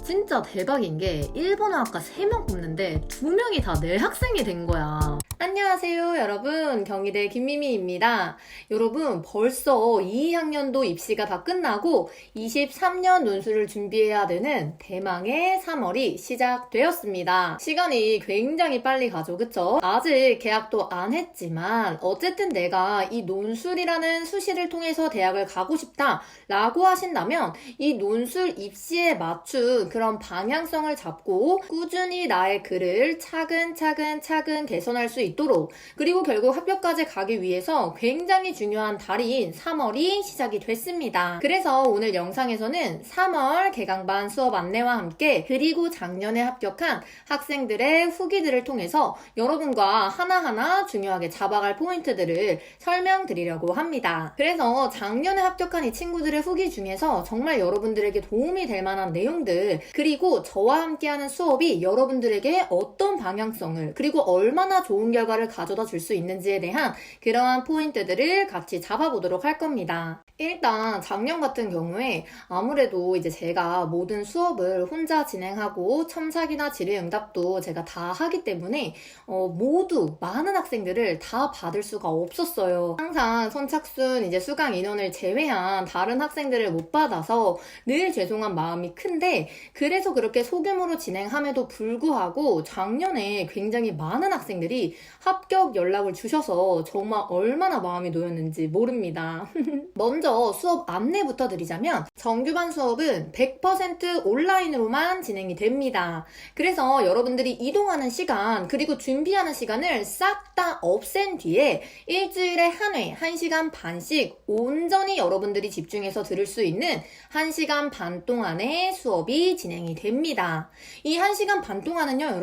진짜 대박인 게 일본어학과 3명 뽑는데 2명이 다 내 학생이 된 거야. 안녕하세요 여러분, 경희대 김미미입니다. 여러분, 벌써 2학년도 입시가 다 끝나고 23년 논술을 준비해야 되는 대망의 3월이 시작되었습니다. 시간이 굉장히 빨리 가죠, 그쵸? 아직 개학도 안 했지만 어쨌든 내가 이 논술이라는 수시를 통해서 대학을 가고 싶다 라고 하신다면 이 논술 입시에 맞춘 그런 방향성을 잡고 꾸준히 나의 글을 차근차근 개선할 수 있도록, 그리고 결국 합격까지 가기 위해서 굉장히 중요한 달인 3월이 시작이 됐습니다. 그래서 오늘 영상에서는 3월 개강반 수업 안내와 함께, 그리고 작년에 합격한 학생들의 후기들을 통해서 여러분과 하나하나 중요하게 잡아갈 포인트들을 설명드리려고 합니다. 그래서 작년에 합격한 이 친구들의 후기 중에서 정말 여러분들에게 도움이 될 만한 내용들, 그리고 저와 함께하는 수업이 여러분들에게 어떤 방향성을, 그리고 얼마나 좋은 결과를 가져다 줄 수 있는지에 대한 그러한 포인트들을 같이 잡아보도록 할 겁니다. 일단 작년 같은 경우에 아무래도 이제 제가 모든 수업을 혼자 진행하고 첨삭이나 질의응답도 제가 다 하기 때문에 모두 많은 학생들을 다 받을 수가 없었어요. 항상 선착순 이제 수강 인원을 제외한 다른 학생들을 못 받아서 늘 죄송한 마음이 큰데, 그래서 그렇게 소규모로 진행함에도 불구하고 작년에 굉장히 많은 학생들이 합격 연락을 주셔서 정말 얼마나 마음이 놓였는지 모릅니다. 먼저 수업 안내부터 드리자면, 정규반 수업은 100% 온라인으로만 진행이 됩니다. 그래서 여러분들이 이동하는 시간, 그리고 준비하는 시간을 싹 다 없앤 뒤에 일주일에 한 회 1시간 반씩 온전히 여러분들이 집중해서 들을 수 있는 1시간 반 동안의 수업이 진행이 됩니다. 이 1시간 반 동안은요,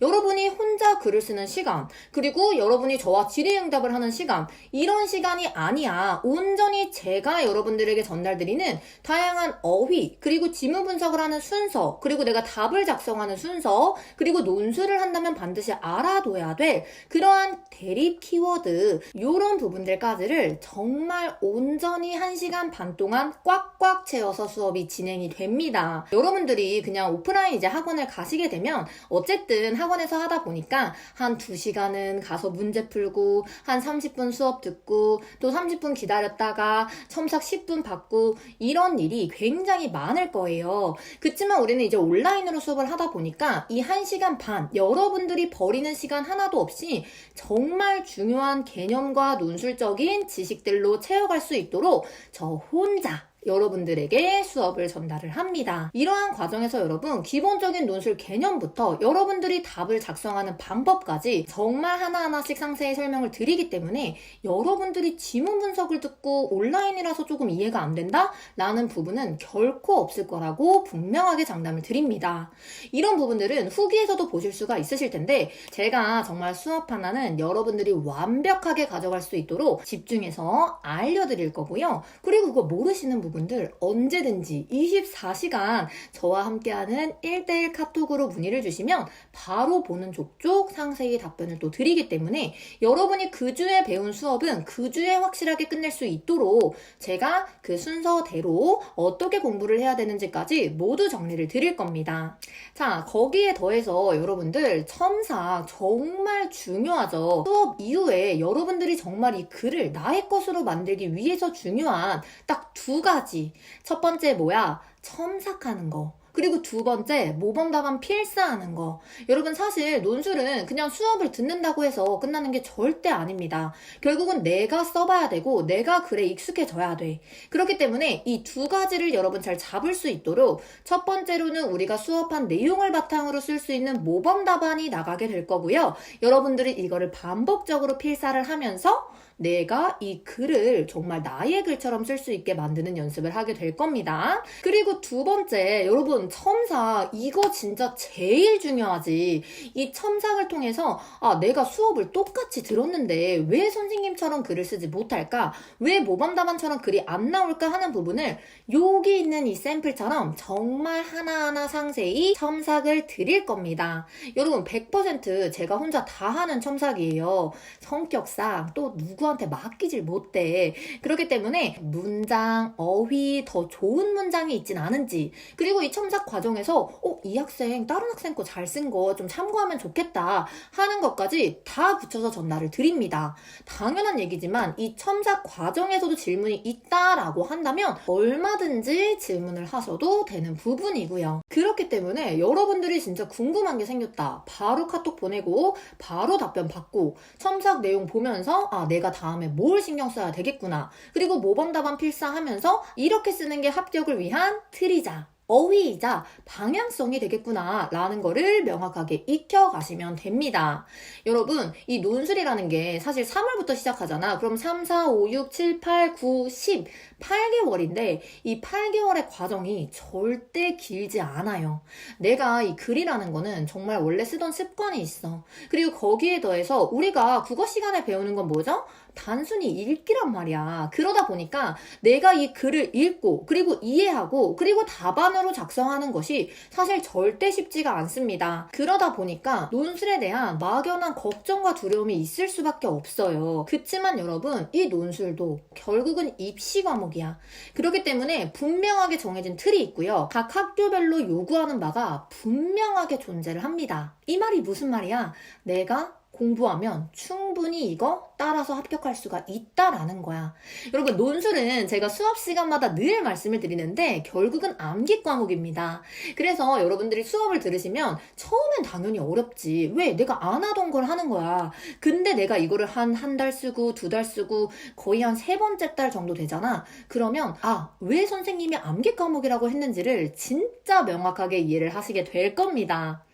여러분이 혼자 글을 쓰는 시간, 그리고 여러분이 저와 질의응답을 하는 시간, 이런 시간이 아니야. 온전히 제가 여러분들에게 전달드리는 다양한 어휘, 그리고 지문 분석을 하는 순서, 그리고 내가 답을 작성하는 순서, 그리고 논술을 한다면 반드시 알아둬야 될 그러한 대립 키워드, 이런 부분들까지를 정말 온전히 1시간 반 동안 꽉꽉 채워서 수업이 진행이 됩니다. 여러분들이 그냥 오프라인 이제 학원을 가시게 되면 어쨌든 학원에서 하다 보니까 한 2시간은 가서 문제 풀고, 한 30분 수업 듣고, 또 30분 기다렸다가 첨삭 10분 받고, 이런 일이 굉장히 많을 거예요. 그치만 우리는 이제 온라인으로 수업을 하다 보니까 이 1시간 반, 여러분들이 버리는 시간 하나도 없이 정말 중요한 개념과 논술적인 지식들로 채워갈 수 있도록 저 혼자 여러분들에게 수업을 전달을 합니다. 이러한 과정에서 여러분, 기본적인 논술 개념부터 여러분들이 답을 작성하는 방법까지 정말 하나하나씩 상세히 설명을 드리기 때문에 여러분들이 지문 분석을 듣고 온라인이라서 조금 이해가 안 된다? 라는 부분은 결코 없을 거라고 분명하게 장담을 드립니다. 이런 부분들은 후기에서도 보실 수가 있으실 텐데, 제가 정말 수업 하나는 여러분들이 완벽하게 가져갈 수 있도록 집중해서 알려드릴 거고요. 그리고 그거 모르시는 분들 언제든지 24시간 저와 함께하는 1대1 카톡으로 문의를 주시면 바로 보는 족족 상세히 답변을 또 드리기 때문에 여러분이 그 주에 배운 수업은 그 주에 확실하게 끝낼 수 있도록 제가 그 순서대로 어떻게 공부를 해야 되는지까지 모두 정리를 드릴 겁니다. 자, 거기에 더해서 여러분들 첨삭 정말 중요하죠. 수업 이후에 여러분들이 정말 이 글을 나의 것으로 만들기 위해서 중요한 딱 2가지. 첫 번째 뭐야? 첨삭하는 거. 그리고 2번째, 모범 답안 필사하는 거. 여러분, 사실 논술은 그냥 수업을 듣는다고 해서 끝나는 게 절대 아닙니다. 결국은 내가 써봐야 되고 내가 글에 익숙해져야 돼. 그렇기 때문에 이 2가지를 여러분 잘 잡을 수 있도록 첫 번째로는 우리가 수업한 내용을 바탕으로 쓸 수 있는 모범 답안이 나가게 될 거고요. 여러분들이 이거를 반복적으로 필사를 하면서 내가 이 글을 정말 나의 글처럼 쓸 수 있게 만드는 연습을 하게 될 겁니다. 그리고 2번째, 여러분 첨삭, 이거 진짜 제일 중요하지. 이 첨삭을 통해서 내가 수업을 똑같이 들었는데 왜 선생님처럼 글을 쓰지 못할까? 왜 모범답안처럼 글이 안 나올까 하는 부분을 여기 있는 이 샘플처럼 정말 하나하나 상세히 첨삭을 드릴 겁니다. 여러분 100% 제가 혼자 다 하는 첨삭이에요. 성격상 또 누구와 교수한테 맡기질 못해. 그렇기 때문에 문장, 어휘, 더 좋은 문장이 있진 않은지, 그리고 이 첨삭 과정에서 이 학생 다른 학생 거 잘 쓴 거 좀 참고하면 좋겠다 하는 것까지 다 붙여서 전달을 드립니다. 당연한 얘기지만 이 첨삭 과정에서도 질문이 있다라고 한다면 얼마든지 질문을 하셔도 되는 부분이고요. 그렇기 때문에 여러분들이 진짜 궁금한 게 생겼다, 바로 카톡 보내고 바로 답변 받고 첨삭 내용 보면서 내가 다음에 뭘 신경 써야 되겠구나, 그리고 모범답안 필사하면서 이렇게 쓰는 게 합격을 위한 틀이자 어휘이자 방향성이 되겠구나 라는 거를 명확하게 익혀가시면 됩니다. 여러분, 이 논술이라는 게 사실 3월부터 시작하잖아. 그럼 3, 4, 5, 6, 7, 8, 9, 10 8개월인데 이 8개월의 과정이 절대 길지 않아요. 내가 이 글이라는 거는 정말 원래 쓰던 습관이 있어. 그리고 거기에 더해서 우리가 국어 시간에 배우는 건 뭐죠? 단순히 읽기란 말이야. 그러다 보니까 내가 이 글을 읽고 그리고 이해하고 그리고 답안으로 작성하는 것이 사실 절대 쉽지가 않습니다. 그러다 보니까 논술에 대한 막연한 걱정과 두려움이 있을 수밖에 없어요. 그치만 여러분, 이 논술도 결국은 입시 과목이야. 그렇기 때문에 분명하게 정해진 틀이 있고요. 각 학교별로 요구하는 바가 분명하게 존재를 합니다. 이 말이 무슨 말이야? 내가 공부하면 충분히 이거 따라서 합격할 수가 있다라는 거야. 여러분, 논술은 제가 수업 시간마다 늘 말씀을 드리는데 결국은 암기 과목입니다. 그래서 여러분들이 수업을 들으시면 처음엔 당연히 어렵지. 왜? 내가 안 하던 걸 하는 거야. 근데 내가 이거를 한 달 쓰고 2달 쓰고 거의 한 3번째 달 정도 되잖아. 그러면 왜 선생님이 암기 과목이라고 했는지를 진짜 명확하게 이해를 하시게 될 겁니다.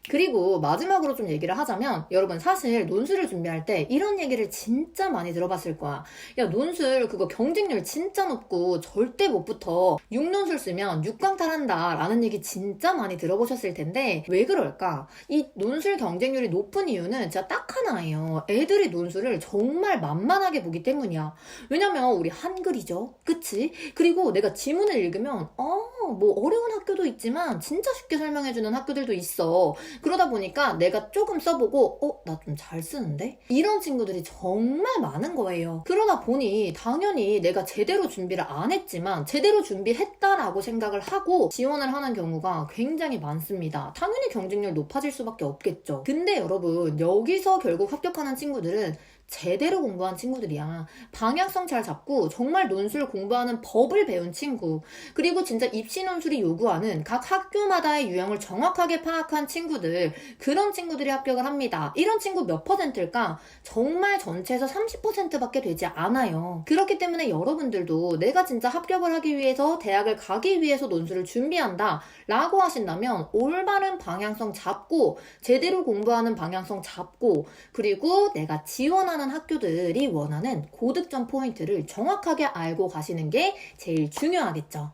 그리고 마지막으로 좀 얘기를 하자면, 여러분 사실 논술을 준비할 때 이런 얘기를 진짜 많이 들어봤을 거야. 야, 논술 그거 경쟁률 진짜 높고 절대 못 붙어. 6논술 쓰면 6강탈한다 라는 얘기 진짜 많이 들어보셨을 텐데 왜 그럴까? 이 논술 경쟁률이 높은 이유는 진짜 딱 하나예요. 애들이 논술을 정말 만만하게 보기 때문이야. 왜냐면 우리 한글이죠, 그치? 그리고 내가 지문을 읽으면 뭐 어려운 학교도 있지만 진짜 쉽게 설명해주는 학교들도 있어. 그러다 보니까 내가 조금 써보고 나 좀 잘 쓰는데? 이런 친구들이 정말 많은 거예요. 그러다 보니 당연히 내가 제대로 준비를 안 했지만 제대로 준비했다라고 생각을 하고 지원을 하는 경우가 굉장히 많습니다. 당연히 경쟁률 높아질 수밖에 없겠죠. 근데 여러분, 여기서 결국 합격하는 친구들은 제대로 공부한 친구들이야. 방향성 잘 잡고 정말 논술 공부하는 법을 배운 친구, 그리고 진짜 입시 논술이 요구하는 각 학교마다의 유형을 정확하게 파악한 친구들, 그런 친구들이 합격을 합니다. 이런 친구 몇 %일까? 정말 전체에서 30%밖에 되지 않아요. 그렇기 때문에 여러분들도 내가 진짜 합격을 하기 위해서, 대학을 가기 위해서 논술을 준비한다 라고 하신다면 올바른 방향성 잡고 제대로 공부하는 방향성 잡고, 그리고 내가 지원하는 학교들이 원하는 고득점 포인트를 정확하게 알고 가시는 게 제일 중요하겠죠.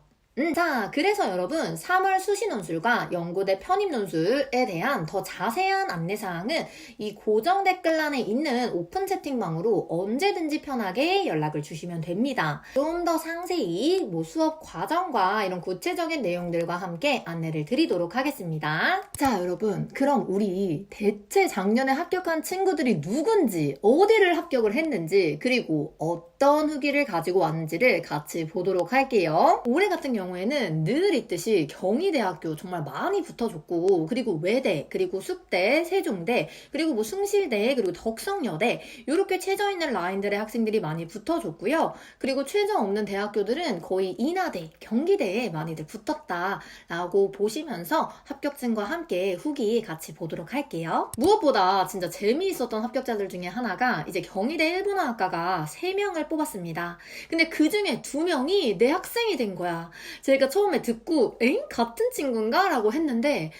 자, 그래서 여러분 3월 수시논술과 연고대 편입논술에 대한 더 자세한 안내사항은 이 고정 댓글란에 있는 오픈 채팅방으로 언제든지 편하게 연락을 주시면 됩니다. 좀 더 상세히 수업 과정과 이런 구체적인 내용들과 함께 안내를 드리도록 하겠습니다. 자, 여러분, 그럼 우리 대체 작년에 합격한 친구들이 누군지, 어디를 합격을 했는지, 그리고 어떤 후기를 가지고 왔는지를 같이 보도록 할게요. 올해 같은 경우에는 늘 있듯이 경희대학교 정말 많이 붙어줬고, 그리고 외대, 그리고 숙대, 세종대, 그리고 숭실대, 그리고 덕성여대, 이렇게 최저 있는 라인들의 학생들이 많이 붙어줬고요. 그리고 최저 없는 대학교들은 거의 인하대, 경기대에 많이들 붙었다라고 보시면서 합격증과 함께 후기 같이 보도록 할게요. 무엇보다 진짜 재미있었던 합격자들 중에 하나가 이제 경희대 일본어학과가 3명을 뽑았습니다. 근데 그 중에 2명이 내 학생이 된 거야. 제가 처음에 듣고 같은 친구인가? 라고 했는데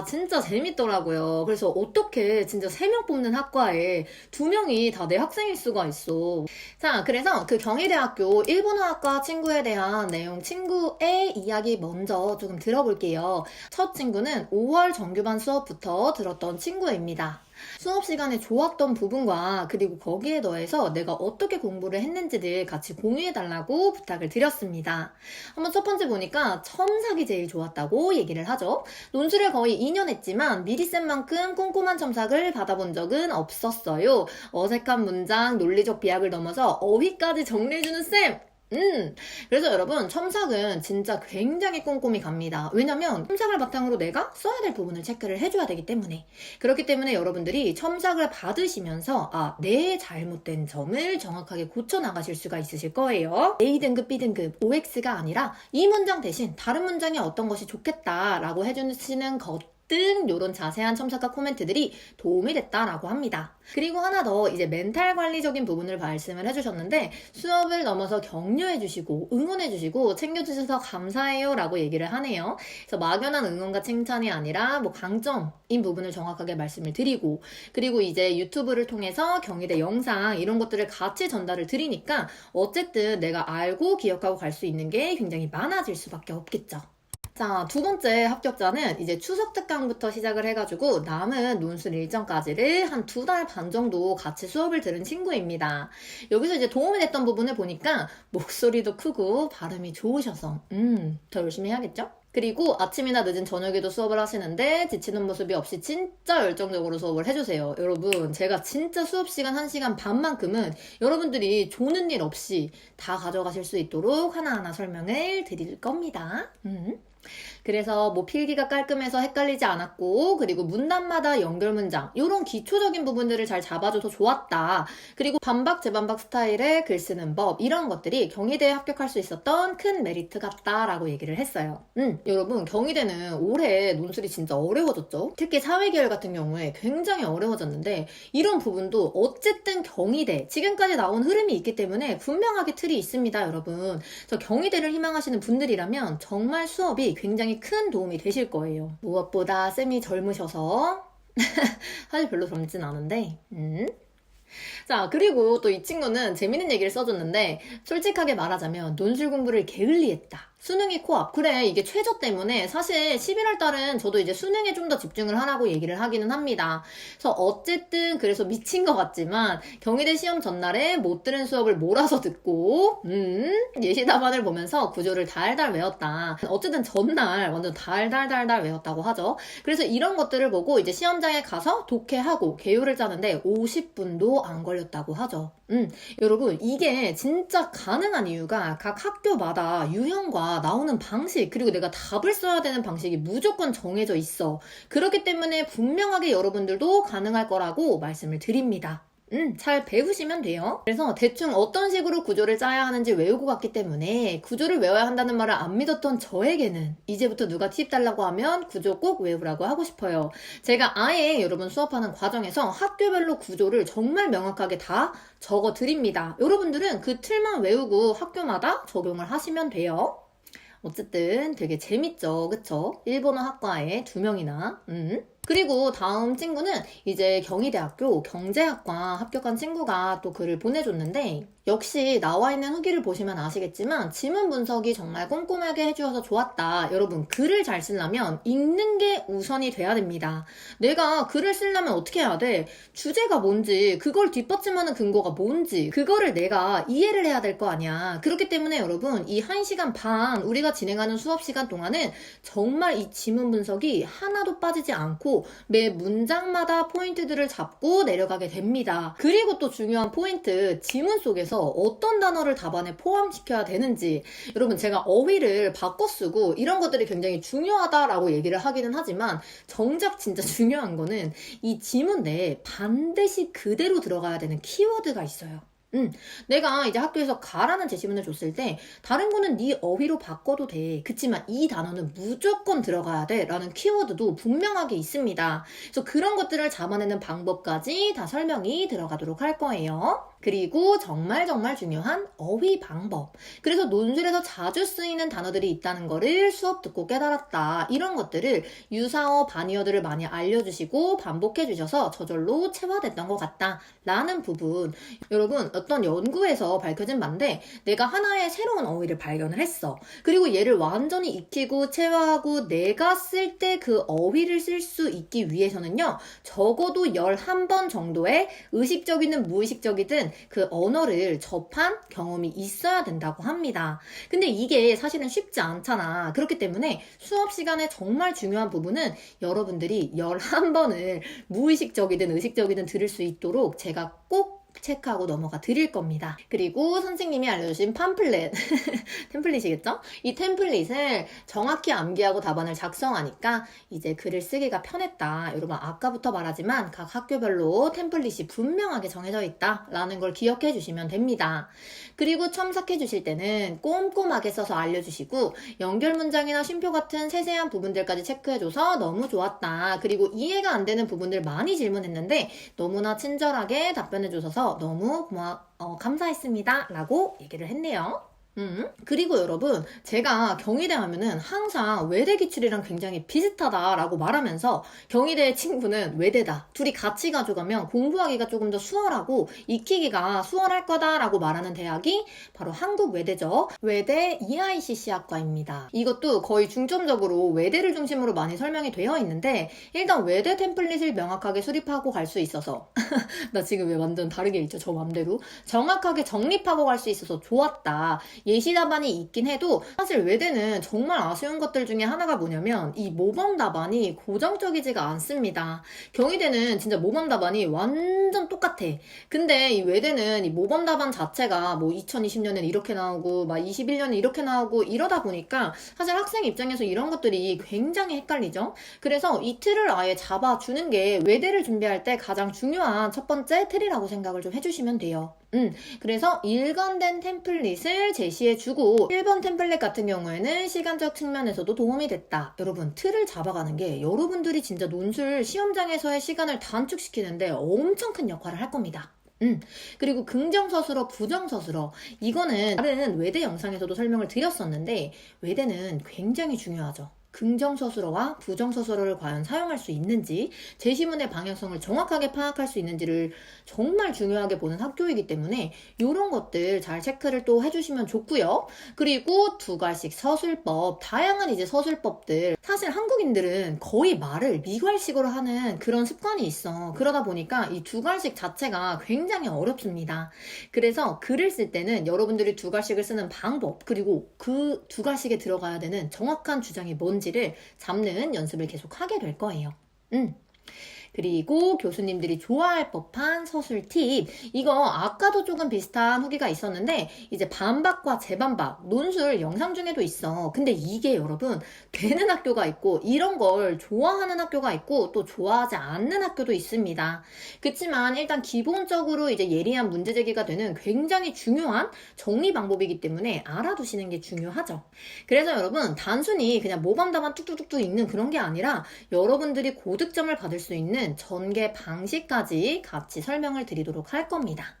진짜 재밌더라고요. 그래서 어떻게 진짜 3명 뽑는 학과에 2명이 다 내 학생일 수가 있어. 자, 그래서 그 경희대학교 일본어학과 친구에 대한 내용, 친구의 이야기 먼저 조금 들어볼게요. 첫 친구는 5월 정규반 수업부터 들었던 친구입니다. 수업 시간에 좋았던 부분과 그리고 거기에 더해서 내가 어떻게 공부를 했는지를 같이 공유해달라고 부탁을 드렸습니다. 한번 첫 번째 보니까 첨삭이 제일 좋았다고 얘기를 하죠. 논술을 거의 2년 했지만 미리 쓴 만큼 꼼꼼한 첨삭을 받아본 적은 없었어요. 어색한 문장, 논리적 비약을 넘어서 어휘까지 정리해주는 쌤! 그래서 여러분 첨삭은 진짜 굉장히 꼼꼼히 갑니다. 왜냐면 첨삭을 바탕으로 내가 써야 될 부분을 체크를 해줘야 되기 때문에. 그렇기 때문에 여러분들이 첨삭을 받으시면서 내 잘못된 점을 정확하게 고쳐나가실 수가 있으실 거예요. A등급, B등급, OX가 아니라 이 문장 대신 다른 문장에 어떤 것이 좋겠다라고 해주시는 것 등 이런 자세한 첨삭과 코멘트들이 도움이 됐다라고 합니다. 그리고 하나 더 이제 멘탈 관리적인 부분을 말씀을 해주셨는데 수업을 넘어서 격려해주시고 응원해주시고 챙겨주셔서 감사해요 라고 얘기를 하네요. 그래서 막연한 응원과 칭찬이 아니라 뭐 강점인 부분을 정확하게 말씀을 드리고 그리고 이제 유튜브를 통해서 경희대 영상 이런 것들을 같이 전달을 드리니까 어쨌든 내가 알고 기억하고 갈 수 있는 게 굉장히 많아질 수밖에 없겠죠. 자, 두 번째 합격자는 이제 추석 특강부터 시작을 해가지고 남은 논술 일정까지를 한 2달 반 정도 같이 수업을 들은 친구입니다. 여기서 이제 도움이 됐던 부분을 보니까 목소리도 크고 발음이 좋으셔서 더 열심히 해야겠죠? 그리고 아침이나 늦은 저녁에도 수업을 하시는데 지치는 모습이 없이 진짜 열정적으로 수업을 해주세요. 여러분 제가 진짜 수업 시간 1시간 반만큼은 여러분들이 조는 일 없이 다 가져가실 수 있도록 하나하나 설명을 드릴 겁니다. 그래서 뭐 필기가 깔끔해서 헷갈리지 않았고 그리고 문단마다 연결 문장 이런 기초적인 부분들을 잘 잡아줘서 좋았다. 그리고 반박 재반박 스타일의 글 쓰는 법 이런 것들이 경희대에 합격할 수 있었던 큰 메리트 같다라고 얘기를 했어요. 여러분 경희대는 올해 논술이 진짜 어려워졌죠. 특히 사회계열 같은 경우에 굉장히 어려워졌는데 이런 부분도 어쨌든 경희대 지금까지 나온 흐름이 있기 때문에 분명하게 틀이 있습니다. 여러분 그래서 경희대를 희망하시는 분들이라면 정말 수업이 굉장히 큰 도움이 되실 거예요. 무엇보다 쌤이 젊으셔서 사실 별로 젊진 않은데 자, 그리고 또 이 친구는 재밌는 얘기를 써줬는데 솔직하게 말하자면 논술 공부를 게을리했다. 수능이 코앞. 그래, 이게 최저 때문에 사실 11월 달은 저도 이제 수능에 좀 더 집중을 하라고 얘기를 하기는 합니다. 그래서 어쨌든 그래서 미친 것 같지만 경희대 시험 전날에 못 들은 수업을 몰아서 듣고 예시 답안을 보면서 구조를 달달 외웠다. 어쨌든 전날 완전 달달달달 외웠다고 하죠. 그래서 이런 것들을 보고 이제 시험장에 가서 독해하고 개요를 짜는데 50분도 안 걸렸다고 하죠. 여러분 이게 진짜 가능한 이유가 각 학교마다 유형과 나오는 방식 그리고 내가 답을 써야 되는 방식이 무조건 정해져 있어. 그렇기 때문에 분명하게 여러분들도 가능할 거라고 말씀을 드립니다. 잘 배우시면 돼요. 그래서 대충 어떤 식으로 구조를 짜야 하는지 외우고 갔기 때문에 구조를 외워야 한다는 말을 안 믿었던 저에게는 이제부터 누가 팁 달라고 하면 구조 꼭 외우라고 하고 싶어요. 제가 아예 여러분 수업하는 과정에서 학교별로 구조를 정말 명확하게 다 적어 드립니다. 여러분들은 그 틀만 외우고 학교마다 적용을 하시면 돼요. 어쨌든 되게 재밌죠, 그쵸? 일본어 학과에 2명이나 그리고 다음 친구는 이제 경희대학교 경제학과 합격한 친구가 또 글을 보내줬는데 역시 나와 있는 후기를 보시면 아시겠지만 지문 분석이 정말 꼼꼼하게 해주셔서 좋았다. 여러분 글을 잘 쓰려면 읽는 게 우선이 돼야 됩니다. 내가 글을 쓰려면 어떻게 해야 돼? 주제가 뭔지 그걸 뒷받침하는 근거가 뭔지 그거를 내가 이해를 해야 될 거 아니야. 그렇기 때문에 여러분 이 1시간 반 우리가 진행하는 수업 시간 동안은 정말 이 지문 분석이 하나도 빠지지 않고 매 문장마다 포인트들을 잡고 내려가게 됩니다. 그리고 또 중요한 포인트 지문 속에서 어떤 단어를 답안에 포함시켜야 되는지 여러분 제가 어휘를 바꿔 쓰고 이런 것들이 굉장히 중요하다라고 얘기를 하기는 하지만 정작 진짜 중요한 거는 이 지문 내에 반드시 그대로 들어가야 되는 키워드가 있어요. 내가 이제 학교에서 가라는 제시문을 줬을 때 다른 거는 네 어휘로 바꿔도 돼. 그치만 이 단어는 무조건 들어가야 돼 라는 키워드도 분명하게 있습니다. 그래서 그런 것들을 잡아내는 방법까지 다 설명이 들어가도록 할 거예요. 그리고 정말 중요한 어휘 방법. 그래서 논술에서 자주 쓰이는 단어들이 있다는 거를 수업 듣고 깨달았다. 이런 것들을 유사어, 반의어들을 많이 알려주시고 반복해 주셔서 저절로 체화됐던 것 같다. 라는 부분. 여러분 어떤 연구에서 밝혀진 바인데 내가 하나의 새로운 어휘를 발견을 했어. 그리고 얘를 완전히 익히고 체화하고 내가 쓸 때 그 어휘를 쓸 수 있기 위해서는요. 적어도 11번 정도의 의식적이든 무의식적이든 그 언어를 접한 경험이 있어야 된다고 합니다. 근데 이게 사실은 쉽지 않잖아. 그렇기 때문에 수업 시간에 정말 중요한 부분은 여러분들이 11번을 무의식적이든 의식적이든 들을 수 있도록 제가 꼭 체크하고 넘어가 드릴 겁니다. 그리고 선생님이 알려주신 팜플렛 템플릿이겠죠? 이 템플릿을 정확히 암기하고 답안을 작성하니까 이제 글을 쓰기가 편했다. 여러분 아까부터 말하지만 각 학교별로 템플릿이 분명하게 정해져 있다 라는 걸 기억해 주시면 됩니다. 그리고 첨삭해 주실 때는 꼼꼼하게 써서 알려주시고 연결 문장이나 쉼표 같은 세세한 부분들까지 체크해줘서 너무 좋았다. 그리고 이해가 안 되는 부분들 많이 질문했는데 너무나 친절하게 답변해 주셔서 너무 감사했습니다 라고 얘기를 했네요. 그리고 여러분 제가 경희대 하면은 항상 외대 기출이랑 굉장히 비슷하다라고 말하면서 경희대의 친구는 외대다. 둘이 같이 가져가면 공부하기가 조금 더 수월하고 익히기가 수월할 거다라고 말하는 대학이 바로 한국외대죠. 외대 EICC 학과입니다. 이것도 거의 중점적으로 외대를 중심으로 많이 설명이 되어 있는데 일단 외대 템플릿을 명확하게 수립하고 갈 수 있어서 나 지금 왜 완전 다르게 읽죠? 저 맘대로 정확하게 정립하고 갈 수 있어서 좋았다. 예시 답안이 있긴 해도 사실 외대는 정말 아쉬운 것들 중에 하나가 뭐냐면 이 모범 답안이 고정적이지가 않습니다. 경희대는 진짜 모범 답안이 완전 똑같아. 근데 이 외대는 이 모범 답안 자체가 뭐 2020년에는 이렇게 나오고 막 21년에 이렇게 나오고 이러다 보니까 사실 학생 입장에서 이런 것들이 굉장히 헷갈리죠. 그래서 이 틀을 아예 잡아주는 게 외대를 준비할 때 가장 중요한 첫 번째 틀이라고 생각을 좀 해주시면 돼요. 그래서 일관된 템플릿을 제시해주고 1번 템플릿 같은 경우에는 시간적 측면에서도 도움이 됐다. 여러분 틀을 잡아가는 게 여러분들이 진짜 논술 시험장에서의 시간을 단축시키는데 엄청 큰 역할을 할 겁니다. 그리고 긍정서술어, 부정서술어 이거는 다른 외대 영상에서도 설명을 드렸었는데 외대는 굉장히 중요하죠. 긍정서술어와 부정서술어를 과연 사용할 수 있는지 제시문의 방향성을 정확하게 파악할 수 있는지를 정말 중요하게 보는 학교이기 때문에 이런 것들 잘 체크를 또 해주시면 좋고요. 그리고 두 갈씩 서술법, 다양한 이제 서술법들 사실 한국인들은 거의 말을 미괄식으로 하는 그런 습관이 있어. 그러다 보니까 이 두 갈씩 자체가 굉장히 어렵습니다. 그래서 글을 쓸 때는 여러분들이 두 갈씩을 쓰는 방법 그리고 그 두 갈씩에 들어가야 되는 정확한 주장이 뭔지를 잡는 연습을 계속 하게 될 거예요. 그리고 교수님들이 좋아할 법한 서술 팁 이거 아까도 조금 비슷한 후기가 있었는데 이제 반박과 재반박 논술 영상 중에도 있어. 근데 이게 여러분 되는 학교가 있고 이런 걸 좋아하는 학교가 있고 또 좋아하지 않는 학교도 있습니다. 그치만 일단 기본적으로 이제 예리한 문제 제기가 되는 굉장히 중요한 정리 방법이기 때문에 알아두시는 게 중요하죠. 그래서 여러분 단순히 그냥 모범답안 뚝뚝뚝뚝 읽는 그런 게 아니라 여러분들이 고득점을 받을 수 있는 전개 방식까지 같이 설명을 드리도록 할 겁니다.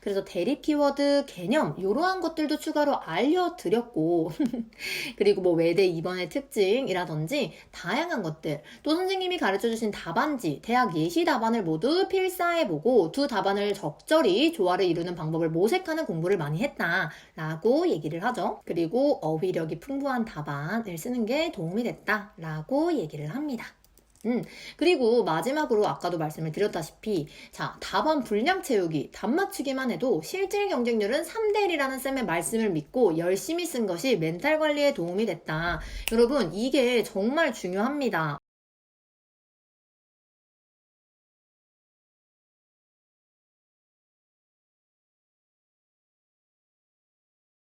그래서 대립 키워드, 개념 이러한 것들도 추가로 알려드렸고 그리고 뭐 외대 2번의 특징이라든지 다양한 것들 또 선생님이 가르쳐주신 답안지, 대학 예시 답안을 모두 필사해보고 두 답안을 적절히 조화를 이루는 방법을 모색하는 공부를 많이 했다라고 얘기를 하죠. 그리고 어휘력이 풍부한 답안을 쓰는 게 도움이 됐다라고 얘기를 합니다. 그리고 마지막으로 아까도 말씀을 드렸다시피 자 답안 분량 채우기, 답 맞추기만 해도 실질 경쟁률은 3대1이라는 쌤의 말씀을 믿고 열심히 쓴 것이 멘탈 관리에 도움이 됐다. 여러분 이게 정말 중요합니다.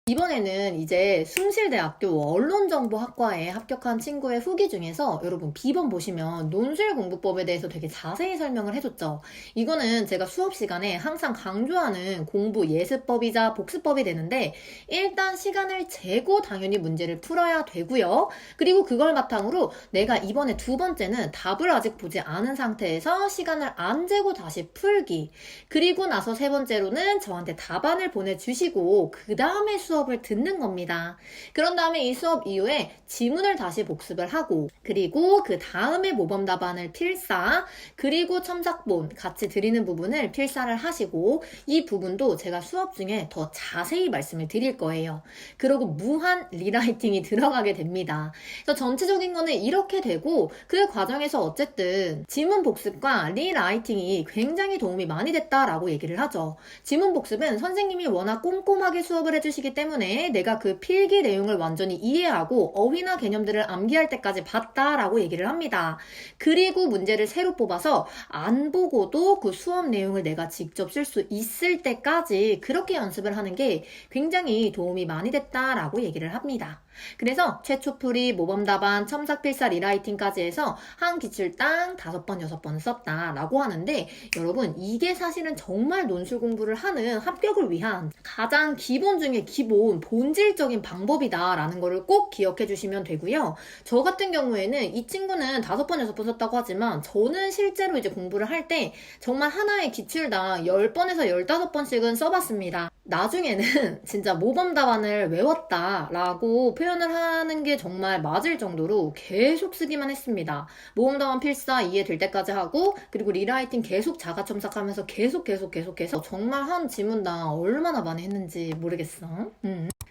이번에는 이제 숭실대학교 언론정보학과에 합격한 친구의 후기 중에서 여러분 B번 보시면 논술공부법에 대해서 되게 자세히 설명을 해줬죠. 이거는 제가 수업 시간에 항상 강조하는 공부 예습법이자 복습법이 되는데 일단 시간을 재고 당연히 문제를 풀어야 되고요. 그리고 그걸 바탕으로 내가 이번에 두 번째는 답을 아직 보지 않은 상태에서 시간을 안 재고 다시 풀기. 그리고 나서 세 번째로는 저한테 답안을 보내주시고 그 다음에 수업 수업을 듣는 겁니다. 그런 다음에 이 수업 이후에 지문을 다시 복습을 하고, 그리고 그 다음에 모범 답안을 필사, 그리고 첨삭본 같이 드리는 부분을 필사를 하시고, 이 부분도 제가 수업 중에 더 자세히 말씀을 드릴 거예요. 그리고 무한 리라이팅이 들어가게 됩니다. 그래서 전체적인 거는 이렇게 되고, 그 과정에서 어쨌든 지문 복습과 리라이팅이 굉장히 도움이 많이 됐다라고 얘기를 하죠. 지문 복습은 선생님이 워낙 꼼꼼하게 수업을 해주시기 때문에 내가 그 필기 내용을 완전히 이해하고 어휘나 개념들을 암기할 때까지 봤다라고 얘기를 합니다. 그리고 문제를 새로 뽑아서 안 보고도 그 수업 내용을 내가 직접 쓸 수 있을 때까지 그렇게 연습을 하는 게 굉장히 도움이 많이 됐다라고 얘기를 합니다. 그래서 최초풀이, 모범답안, 첨삭필사, 리라이팅까지 해서 한 기출당 5번, 6번 썼다라고 하는데, 여러분 이게 사실은 정말 논술 공부를 하는 합격을 위한 가장 기본 중에 기본, 본질적인 방법이다라는 거를 꼭 기억해 주시면 되고요. 저 같은 경우에는 이 친구는 5번, 6번 썼다고 하지만 저는 실제로 이제 공부를 할 때 정말 하나의 기출당 10번에서 15번씩은 써봤습니다. 나중에는 진짜 모범 답안을 외웠다라고 표현을 하는 게 정말 맞을 정도로 계속 쓰기만 했습니다. 모범 답안 필사 이해될 때까지 하고, 그리고 리라이팅 계속 자가 첨삭하면서 계속해서 정말 한 지문당 얼마나 많이 했는지 모르겠어.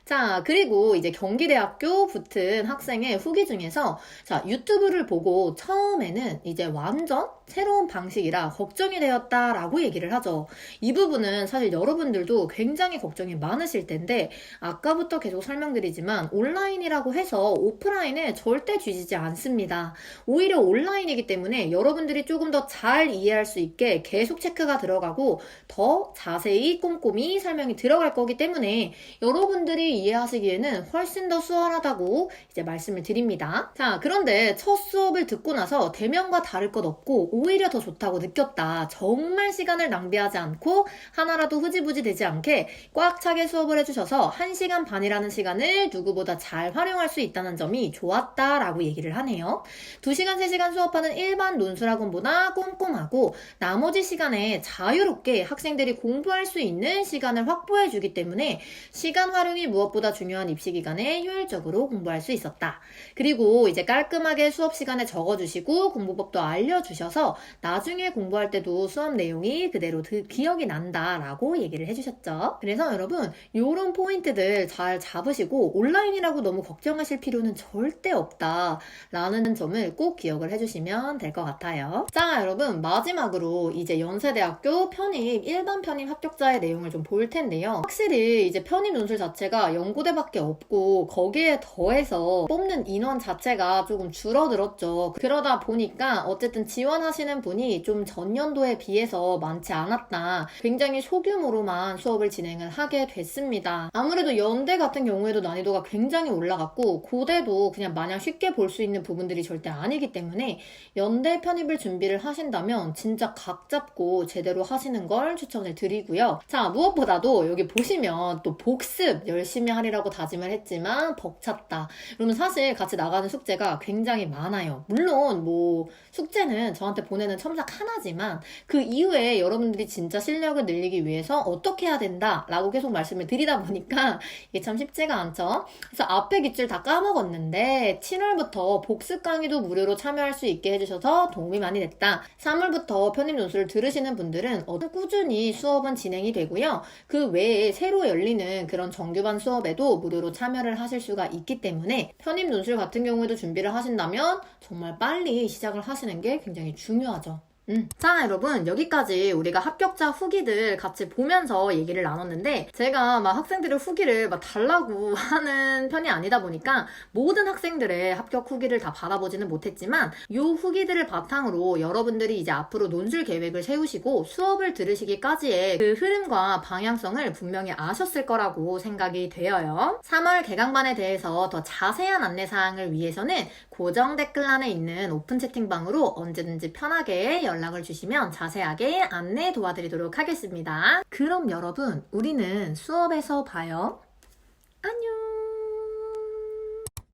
자, 그리고 이제 경기대학교 붙은 학생의 후기 중에서, 자, 유튜브를 보고 처음에는 이제 완전 새로운 방식이라 걱정이 되었다라고 얘기를 하죠. 이 부분은 사실 여러분들도 굉장히 걱정이 많으실 텐데, 아까부터 계속 설명드리지만 온라인이라고 해서 오프라인에 절대 뒤지지 않습니다. 오히려 온라인이기 때문에 여러분들이 조금 더 잘 이해할 수 있게 계속 체크가 들어가고 더 자세히 꼼꼼히 설명이 들어갈 거기 때문에 여러분들이 이해하시기에는 훨씬 더 수월하다고 이제 말씀을 드립니다. 자, 그런데 첫 수업을 듣고 나서 대면과 다를 것 없고 오히려 더 좋다고 느꼈다. 정말 시간을 낭비하지 않고 하나라도 흐지부지 되지 않게 꽉 차게 수업을 해주셔서 1시간 반이라는 시간을 누구보다 잘 활용할 수 있다는 점이 좋았다라고 얘기를 하네요. 2시간, 3시간 수업하는 일반 논술학원보다 꼼꼼하고 나머지 시간에 자유롭게 학생들이 공부할 수 있는 시간을 확보해주기 때문에 시간 활용이 무엇보다 중요한 입시 기간에 효율적으로 공부할 수 있었다. 그리고 이제 깔끔하게 수업 시간에 적어주시고 공부법도 알려주셔서 나중에 공부할 때도 수업 내용이 그대로 기억이 난다라고 얘기를 해주셨죠. 그래서 여러분 이런 포인트들 잘 잡으시고 온라인이라고 너무 걱정하실 필요는 절대 없다라는 점을 꼭 기억을 해주시면 될 것 같아요. 자, 여러분 마지막으로 이제 연세대학교 편입 일반 편입 합격자의 내용을 좀 볼 텐데요. 확실히 이제 편입 논술 자체가 연고대밖에 없고 거기에 더해서 뽑는 인원 자체가 조금 줄어들었죠. 그러다 보니까 어쨌든 지원하시는 분이 좀 전년도에 비해서 많지 않았다. 굉장히 소규모로만 수업을 진행을 하게 됐습니다. 아무래도 연대 같은 경우에도 난이도가 굉장히 올라갔고 고대도 그냥 마냥 쉽게 볼 수 있는 부분들이 절대 아니기 때문에 연대 편입을 준비를 하신다면 진짜 각 잡고 제대로 하시는 걸 추천을 드리고요. 자, 무엇보다도 여기 보시면 또 복습 열심히 하리라고 다짐을 했지만 벅찼다. 그러면 사실 같이 나가는 숙제가 굉장히 많아요. 물론 뭐 숙제는 저한테 보내는 첨삭 하나지만 그 이후에 여러분들이 진짜 실력을 늘리기 위해서 어떻게 해야 된다라고 계속 말씀을 드리다 보니까 이게 참 쉽지가 않죠. 그래서 앞에 기출 다 까먹었는데 7월부터 복습 강의도 무료로 참여할 수 있게 해주셔서 도움이 많이 됐다. 3월부터 편입 논술을 들으시는 분들은 꾸준히 수업은 진행이 되고요. 그 외에 새로 열리는 그런 정규반 수업에도 무료로 참여를 하실 수가 있기 때문에 편입 논술 같은 경우에도 준비를 하신다면 정말 빨리 시작을 하시는 게 굉장히 중요하죠. 자, 여러분 여기까지 우리가 합격자 후기들 같이 보면서 얘기를 나눴는데 제가 막 학생들의 후기를 막 달라고 하는 편이 아니다 보니까 모든 학생들의 합격 후기를 다 받아보지는 못했지만 이 후기들을 바탕으로 여러분들이 이제 앞으로 논술 계획을 세우시고 수업을 들으시기까지의 그 흐름과 방향성을 분명히 아셨을 거라고 생각이 되어요. 3월 개강반에 대해서 더 자세한 안내사항을 위해서는 고정 댓글란에 있는 오픈 채팅방으로 언제든지 편하게 연락을 주시면 자세하게 안내 도와드리도록 하겠습니다. 그럼 여러분, 우리는 수업에서 봐요. 안녕!